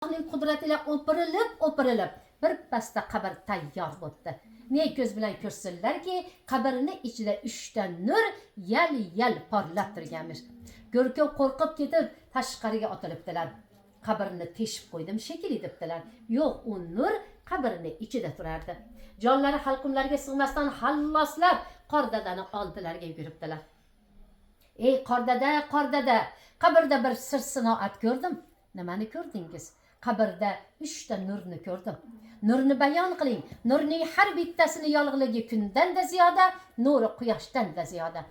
Allohning qudratiga o'pirilib bir pasda qabr tayyor bo'ldi. Ne ko'z bilan ko'rsinlarki, qabrning ichida 3 ta nur yal porlab turganmish. Go'rkov qo'rqib ketib tashqariga otilibdilar. Qabrni teshib qo'ydim shekilli debdilar. Yo'q, u nur qabrning ichida turardi. Jonlari halqumlarga sig'masdan halloslab Qordadani oldilariga yuguribdilar. Ey Qordada, qabrda bir sir sinoat ko'rdim. Nimani ko'rdingiz? Qabrda 3 ta nurni ko'rdim. Nurni bayon qiling. Nurning har bittasini yorug'ligi kundan da ziyoda, nuri quyoshdan da ziyoda.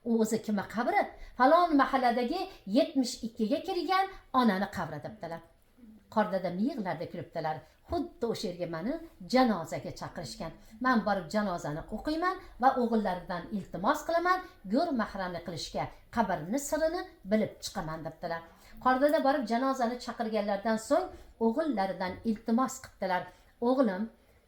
U o'zi kim qabri? Falon mahalladagi 72 ga kirgan onani qabri debdilar. Qordada miyig'larda kulibdilar. Xuddi o'sha yerga meni janozaga chaqirishgan. Men borib janozani o'qiyman va o'g'illaridan iltimos qilaman, go'r mahramlik qilishga, qabrning sirini bilib chiqaman debdilar. Qordada borib janozani chaqirganlardan so'ng o'g'illaridan iltimos qildilar. O'g'lim,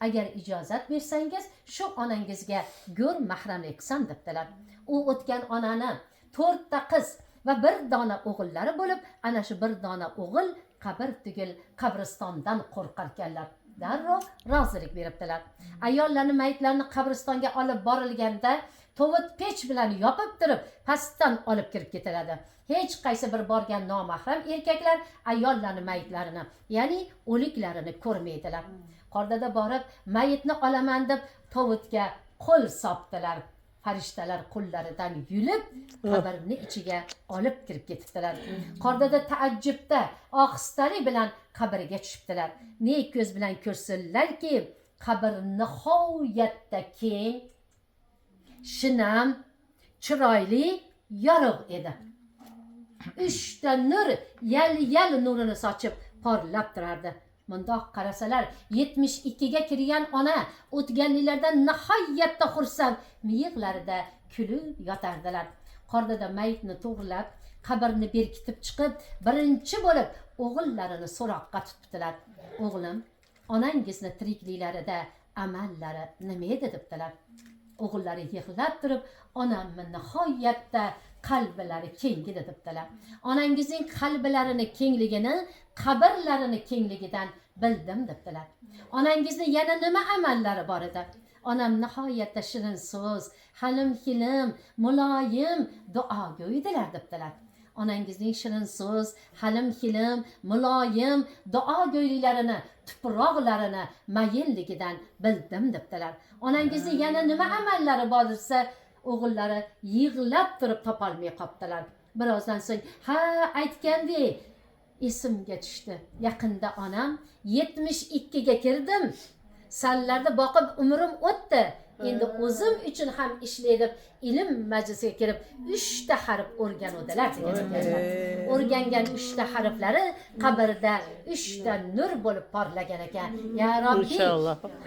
agar ijozat bersangiz, shu onangizga go'r mahramlik qilsam debdilar. U o'tgan onani 4 ta qiz va bir dona o'g'illari bo'lib, ana shu bir dona o'g'il qabr tugul qabristondan qo'rqarkanlar. Darrov rozilik beribdilar. Ayollarni mayitlarni qabristonga olib borilganda tovut pech bilan yopib turib, pastdan olib kirib ketiladi. Hech qaysi bir borgan nomahram erkaklar ayollarni mayitlarini, ya'ni o'liklarini ko'rmaydilar. Qordada borib mayitni olaman deb tovutga qo'l sopdilar. Farishtalar qo'llaridan yulib qabrning ichiga olib kirib ketibdilar. Qordada taajjubda ohistalik bilan qabrga tushibdilar. Ne ko'z bilan ko'rsinlarki, qabr nihoyatda keng, shinam, chiroyli, yorug' edi. 3 ta nur yal nurini sochib porlab turardi. Mundoq qarasalar 72 ga kirgan ona o'tganliklardan nihoyatda xursand, miyig'larida kulib yotardilar. Qordada mayitni to'g'rilab, qabrni berkitib chiqib, birinchi bo'lib o'g'illarini so'roqqa tutdilar. O'g'lim, onangizni tirikliklarida amallari nima edi debdilar. O'g'illari yig'lab turib, onamni nihoyatda qalblari keng edi debdilar. Onangizning qalblarini kengligini qabrlarini kengligidan bildim debdilar. Onangizni yana nima amallari bor edi? Onam nihoyatda shirin so'z, halim-hilim, muloyim, duogo'ydilar debdilar. Onangizning shirin so'z, halim-hilim, muloyim, duogo'yliklarini, tuproqlarini mayinligidan bildim debdilar. Onangizni yana nima amallari bor desa, o'g'illari yig'lab turib topolmay qopdilar. Birozdan so'ng, "Ha, aytgandek, esimga tushdi. Yaqinda onam 72 ga kirdim. Sallarda boqib umrim o'tdi. Endi o'zim uchun ham ishlaydim. Ilm majlisiga kirib 3 ta harf o'rganuvdilar" deganlar. O'rgangan 3 ta harflari qabrda 3 ta nur bo'lib porlagan ekan. Ya Robbi,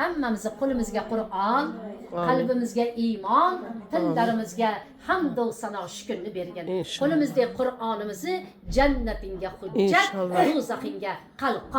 hammamizni qo'limizga Qur'on, qalbimizga iymon, tillarimizga hamd va sano shukrni bergin. Qo'limizdagi Qur'onimizni jannatinga hujjat, do'zaxinga qalqon